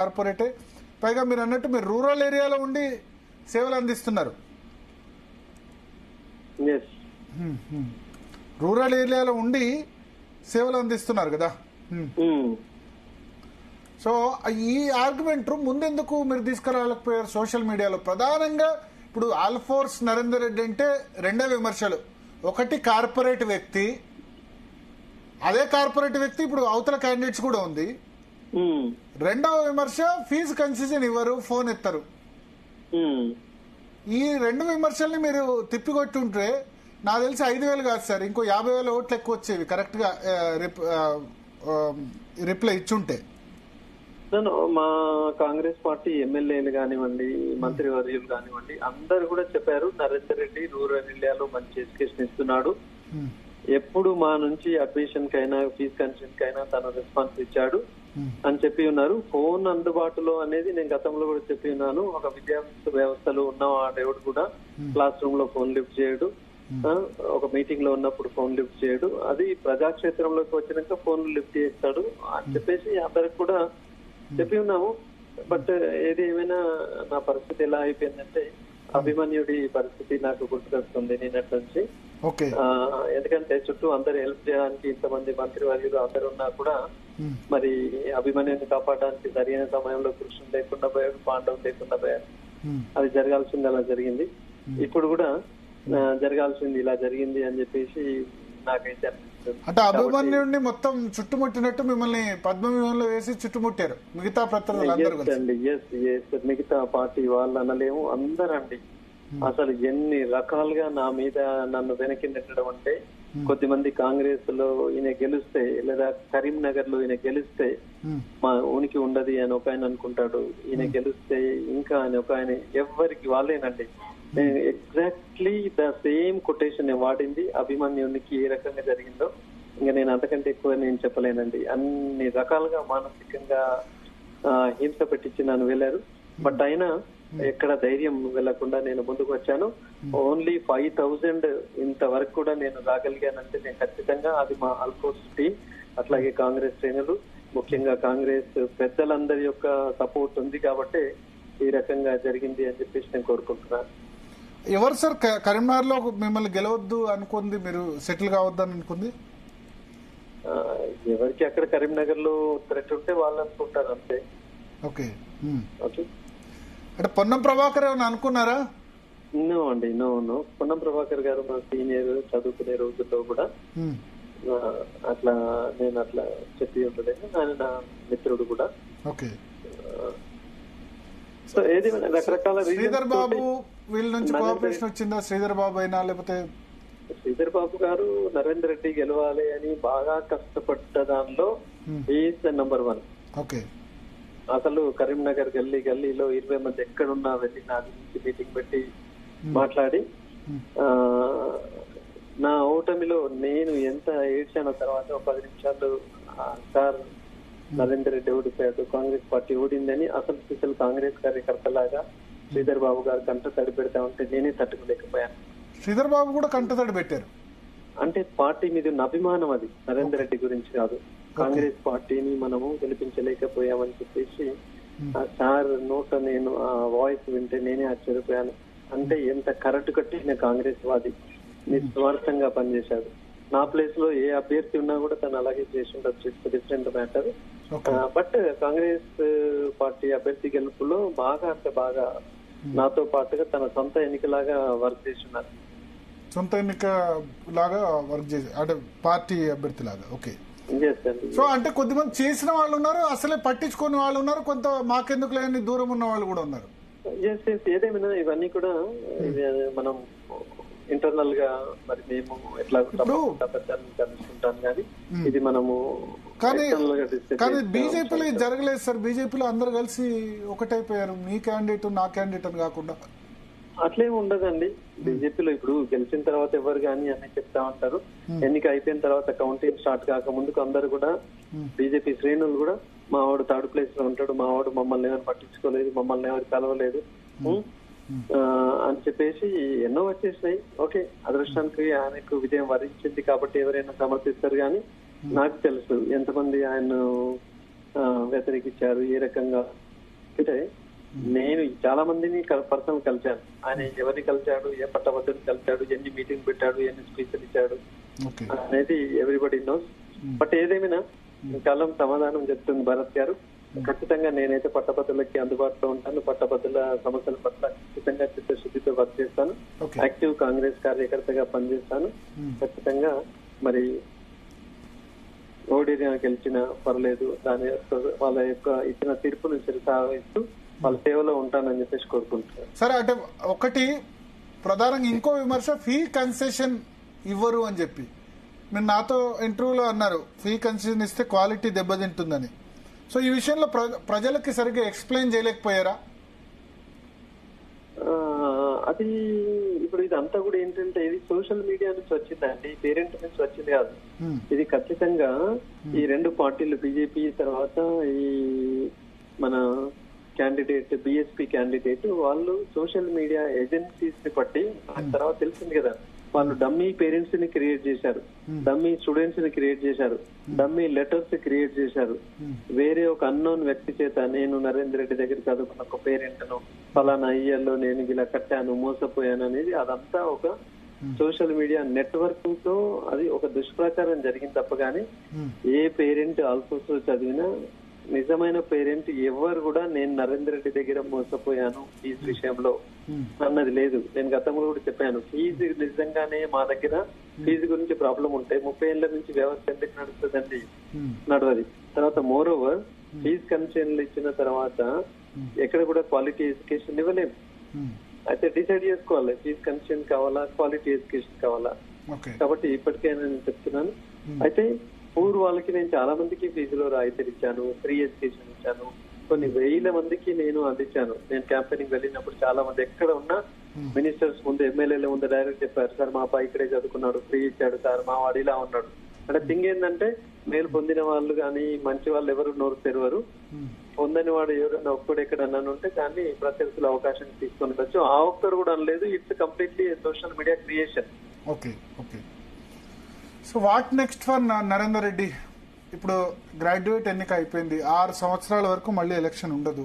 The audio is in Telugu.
కార్పొరేటే. పైగా మీరు అన్నట్టు మీరు రూరల్ ఏరియాలో ఉండి సేవలు అందిస్తున్నారు. రూరల్ ఏరియాలో ఉండి సేవలు అందిస్తున్నారు కదా. సో ఈ ఆర్గ్యుమెంట్ ముందెందుకు మీరు తీసుకురాలేకపోయారు సోషల్ మీడియాలో? ప్రధానంగా ఇప్పుడు ఆల్ఫోర్స్ నరేందర్ రెడ్డి అంటే రెండే విమర్శలు. ఒకటి కార్పొరేట్ వ్యక్తి, అదే కార్పొరేట్ వ్యక్తి ఇప్పుడు అవతల క్యాండిడేట్స్ కూడా ఉంది. రెండవ విమర్శ ఫీజు కన్సెషన్ ఇవ్వరు, ఫోన్ ఎత్తరు. ఈ రెండు విమర్శల్ని మీరు తిప్పికొట్టుంటే నాకు తెలిసి 5,000 కాదు సార్, ఇంకో 50,000 ఓట్లు ఎక్కువ వచ్చేవి కరెక్ట్ గా రిప్లై ఇచ్చుంటే. మా కాంగ్రెస్ పార్టీ ఎమ్మెల్యేలు కానివ్వండి, మంత్రివర్యులు కానివ్వండి, అందరు కూడా చెప్పారు నరేందర్ రెడ్డి రూరల్ ఏరియాలో మంచి ఎడ్యుకేషన్ ఇస్తున్నాడు. ఎప్పుడు మా నుంచి అడ్మిషన్ కైనా ఫీజు కన్సెషన్ కైనా తన రెస్పాన్స్ ఇచ్చాడు అని చెప్పి ఉన్నారు. ఫోన్ అందుబాటులో అనేది నేను గతంలో కూడా చెప్పి ఉన్నాను. ఒక విద్యా వ్యవస్థలో ఉన్న వాడెవడు కూడా క్లాస్ రూమ్ లో ఫోన్ లిఫ్ట్ చేయడు, ఒక మీటింగ్ లో ఉన్నప్పుడు ఫోన్ లిఫ్ట్ చేయడు. అది ప్రజాక్షేత్రంలోకి వచ్చినాక ఫోన్ లిఫ్ట్ చేస్తాడు అని చెప్పేసి అందరికి కూడా చెప్పి ఉన్నాము. బట్ ఏది ఏమైనా నా పరిస్థితి ఎలా అయిపోయిందంటే అభిమన్యుడి పరిస్థితి నాకు గుర్తుకొస్తుంది నిన్నటి నుంచి. ఎందుకంటే చుట్టూ అందరు హెల్ప్ చేయడానికి ఇంతమంది మంత్రి వర్యులు అందరు ఉన్నా కూడా మరి అభిమన్యుని కాపాడడానికి సరైన సమయంలో కృష్ణుడు లేకుండా పోయాడు, పాండవులు లేకుండా పోయాడు. అది జరగాల్సింది అలా జరిగింది. ఇప్పుడు కూడా జరగాల్సింది ఇలా జరిగింది అని చెప్పేసి నాకైతే అనిపిస్తుంది. అంటే అభిమన్యుడిని మొత్తం చుట్టుముట్టినట్టు మిమ్మల్ని పద్మవ్యూహంలో వేసి చుట్టుముట్టారు మిగతా మిగతా పార్టీ వాళ్ళు అనలేము, అందరండి. అసలు ఎన్ని రకాలుగా నా మీద నన్ను వెనక్కి నెట్టడం అంటే, కొద్దిమంది కాంగ్రెస్ లో ఈయన గెలిస్తే లేదా కరీంనగర్ లో ఈయన గెలిస్తే మా ఉనికి ఉండదు అని ఒక ఆయన అనుకుంటాడు, ఈయన గెలిస్తే ఇంకా అని ఒక ఆయన. ఎవరికి వాళ్ళేనండి. ఎగ్జాక్ట్లీ ద సేమ్ కొటేషన్ వాడింది. అభిమన్యునికి ఏ రకంగా జరిగిందో ఇంకా నేను అంతకంటే ఎక్కువ నేను చెప్పలేనండి. అన్ని రకాలుగా మానసికంగా హింస పెట్టించి నన్ను వెళ్ళారు. బట్ అయినా ఎక్కడ ధైర్యం వెళ్లకుండా నేను ముందుకు వచ్చాను. ఓన్లీ 5,000 ఇంతవరకు కూడా నేను రాగలిగానంటే నేను ఖచ్చితంగా అది మా ఆల్ఫోర్స్ టీం, అట్లాగే కాంగ్రెస్ శ్రేణులు, ముఖ్యంగా కాంగ్రెస్ పెద్దలందరి యొక్క సపోర్ట్ ఉంది కాబట్టి ఈ రకంగా జరిగింది అని చెప్పేసి నేను కోరుకుంటున్నాను. ఎవరు సార్ కరీంనగర్ లో మిమ్మల్ని గెలవద్దు అనుకుంది, మీరు సెటిల్ కావద్దని అనుకుంది? ఎవరికి అక్కడ కరీంనగర్ లో థ్రెట్ ఉంటే వాళ్ళు అనుకుంటారు అంతే. ఓకే అంటే పొన్నం ప్రభాకర్ ఏమైనా అనుకున్నారా? నో అండి, నో. పొన్నం ప్రభాకర్ గారు మా సీనియర్, చదువుకునే రోజుల్లో కూడా అట్లా నేను అట్లా చెప్పి ఉండలేదు. ఆయన నా మిత్రుడు కూడా. ఓకే. సో ఏది రకరకాల శ్రీధర్ బాబు వీళ్ళ నుంచి కోఆపరేషన్ వచ్చిందా? శ్రీధర్ బాబు అయినా లేకపోతే శ్రీధర్ బాబు గారు నరేందర్ రెడ్డి గెలవాలి అని బాగా కష్టపడ్డ దానిలో ఈజ్ నంబర్ 1. ఓకే. అసలు కరీంనగర్ గల్లీలో 20 మంది ఎక్కడున్నా వెళ్ళి నా గురించి మీటింగ్ పెట్టి మాట్లాడి నా ఓటమిలో నేను ఎంత ఏడ్చానో తర్వాత ఒక 10 నిమిషాలు సార్ నరేందర్ రెడ్డి ఓడిపోయాడు, కాంగ్రెస్ పార్టీ ఓడిందని అసలు స్పెషల్ కాంగ్రెస్ కార్యకర్తలాగా శ్రీధర్ బాబు గారు కంట తడి పెడతా ఉంటే నేనే తట్టుకోలేకపోయాను. శ్రీధర్ బాబు కూడా కంట తడి పెట్టారు. అంటే పార్టీ మీద ఉన్న అభిమానం, అది నరేందర్ రెడ్డి గురించి కాదు. కాంగ్రెస్ పార్టీని మనము గెలిపించలేకపోయామని చెప్పేసి ఆ సార్ నోట నేను ఆ వాయిస్ వింటే నేనే ఆశ్చర్యపోయాను. అంటే ఎంత కరెక్ట్ కట్టిన కాంగ్రెస్ వాది నిస్వార్థంగా పనిచేశాడు. నా ప్లేస్ లో ఏ అభ్యర్థి ఉన్నా కూడా తను అలాగే చేసి ఉండొచ్చు, different matter. But Congress party అభ్యర్థి గెలుపులో బాగా అంటే బాగా నాతో పాటుగా తన సొంత ఎన్నికలాగా వర్క్ చేస్తున్నారు. సొంత ఎన్నిక లాగా వర్క్ చేసి అంటే పార్టీ అభ్యర్థి లాగా. ఓకే. సో అంటే కొద్దిమంది చేసిన వాళ్ళు ఉన్నారు, అసలే పట్టించుకునే వాళ్ళు ఉన్నారు, కొంత మాకెందుకు లేని దూరం ఉన్న వాళ్ళు కూడా ఉన్నారు. ఏదేమైనా ఇవన్నీ కూడా మనం ఇంటర్నల్ గా మరి మేము ఎట్లా కలుసుకుంటాం కానీ ఇది మనము కానీ బీజేపీలో జరగలేదు సార్. బీజేపీలో అందరు కలిసి ఒకటైపోయారు, మీ క్యాండిడేట్ నా క్యాండిడేట్ అని కాకుండా. అట్లేం ఉండదండి. బీజేపీలో ఇప్పుడు గెలిచిన తర్వాత ఎవరు కానీ అన్ని చెప్తా ఉంటారు. ఎన్నిక అయిపోయిన తర్వాత కౌంటింగ్ స్టార్ట్ కాక ముందుకు అందరు కూడా బీజేపీ శ్రేణులు కూడా మా వాడు 3rd ప్లేస్ లో ఉంటాడు, మా వాడు మమ్మల్ని ఎవరు పట్టించుకోలేదు, మమ్మల్ని ఎవరు కలవలేదు అని చెప్పేసి ఎన్నో వచ్చేసినాయి. ఓకే, అదృష్టానికి ఆయనకు విజయం వరించింది కాబట్టి ఎవరైనా సమర్థిస్తారు. కానీ నాకు తెలుసు ఎంతమంది ఆయన వ్యతిరేకించారు, ఏ రకంగా అంటే నేను చాలా మందిని పర్సనల్ కలిశాను. ఆయన ఎవరిని కలిశాడు, ఏ పట్టభద్రుని కలిశాడు, ఎన్ని మీటింగ్ పెట్టాడు, ఎన్ని స్పీచ్లు ఇచ్చాడు అనేది ఎవ్రీబడి నోస్. బట్ ఏదేమైనా కాలం సమాధానం చెప్తుంది భరత్ గారు. ఖచ్చితంగా నేనైతే పట్టభద్రులకి అందుబాటులో ఉంటాను. పట్టభద్రుల సమస్యల పట్ల ఖచ్చితంగా చిత్తశుద్ధితో వర్క్ చేస్తాను. యాక్టివ్ కాంగ్రెస్ కార్యకర్తగా పనిచేస్తాను. ఖచ్చితంగా మరి ఓడినా గెలిచినా పర్లేదు, దాని యొక్క వాళ్ళ యొక్క ఇచ్చిన తీర్పును సాగిస్తూ వాళ్ళ సేవలో ఉంటానని చెప్పేసి కోరుకుంటున్నాను. సరే, అంటే ఒకటి ప్రధానంగా ఇంకో విమర్శ ఫీ కన్సెషన్ ఇవ్వరు అని చెప్పి మీరు నాతో ఇంటర్వ్యూలో అన్నారు. ఫీ కన్సెషన్ ఇస్తే క్వాలిటీ దెబ్బతింటుందని. సో ఈ విషయంలో ప్రజలకి సరిగ్గా ఎక్స్ప్లెయిన్ చేయలేకపోయారా? అది ఇప్పుడు ఇదంతా కూడా ఏంటంటే ఇది సోషల్ మీడియా నుంచి వచ్చిందండి, పేరెంట్ నుంచి వచ్చింది కాదు. ఇది ఖచ్చితంగా ఈ రెండు పార్టీలు బీజేపీ తర్వాత ఈ మన క్యాండిడేట్ బిఎస్పీ క్యాండిడేట్ వాళ్ళు సోషల్ మీడియా ఏజెన్సీస్ ని బట్టి తర్వాత తెలిసింది కదా, వాళ్ళు డమ్మీ పేరెంట్స్ ని క్రియేట్ చేశారు, డమ్మీ స్టూడెంట్స్ ని క్రియేట్ చేశారు, డమ్మీ లెటర్స్ క్రియేట్ చేశారు. వేరే ఒక అన్నోన్ వ్యక్తి చేత నేను నరేందర్ రెడ్డి దగ్గర చదువుకున్న ఒక పేరెంట్ ను ఫలానా ఇయర్లో నేను ఇలా కట్టాను, మోసపోయాను అనేది అదంతా ఒక సోషల్ మీడియా నెట్వర్క్ తో అది ఒక దుష్ప్రచారం జరిగింది తప్ప గానీ ఏ పేరెంట్ ఆల్ఫోస్ చదివినా నిజమైన పేరెంట్ ఎవరు కూడా నేను నరేందర్ రెడ్డి దగ్గర మోసపోయాను ఫీజు విషయంలో అన్నది లేదు. నేను గతంలో కూడా చెప్పాను, ఫీజు నిజంగానే మా దగ్గర ఫీజు గురించి ప్రాబ్లం ఉంటే 30 ఏళ్ల నుంచి వ్యవస్థ ఎందుకు నడుస్తుందండి? నడవది. తర్వాత మోర్ ఓవర్ ఫీజు కన్సెషన్లు ఇచ్చిన తర్వాత ఎక్కడ కూడా క్వాలిటీ ఎడ్యుకేషన్ ఇవ్వలేము. అయితే డిసైడ్ చేసుకోవాలి, ఫీజు కన్సెషన్ కావాలా, క్వాలిటీ ఎడ్యుకేషన్ కావాలా. కాబట్టి ఇప్పటికైనా నేను చెప్తున్నాను. అయితే పూర్వాళ్ళకి నేను చాలా మందికి ఫీజులో రాయితీలు ఇచ్చాను, ఫ్రీ ఎడ్యుకేషన్ ఇచ్చాను, కొన్ని వేల మందికి నేను అందించాను. నేను క్యాంపెయినింగ్ వెళ్ళినప్పుడు చాలా మంది ఎక్కడ ఉన్నా మినిస్టర్స్ ముందు, ఎమ్మెల్యేల ముందు డైరెక్ట్ చెప్పారు, సార్ మా అబ్బాయి ఇక్కడే చదువుకున్నాడు, ఫ్రీ ఇచ్చాడు సార్, మా వాడు ఇలా ఉన్నాడు. అంటే థింగ్ ఏంటంటే మేలు పొందిన వాళ్ళు కానీ మంచి వాళ్ళు ఎవరు నోరు తెరవరు. పొందని వాడు ఎవరైనా ఒక్కడు ఎక్కడన్నా ఉంటే కానీ ప్రత్యర్థుల అవకాశం తీసుకొని ఉండొచ్చు. ఆ ఒక్కరు కూడా అనలేదు. It's completely social media creation. Okay okay. So what next for Narender Reddy? ఇప్పుడు గ్రాడ్యుయేట్ ఎన్నిక అయిపోయింది, 6 సంవత్సరాల వరకు మళ్ళీ ఎలక్షన్ ఉండదు.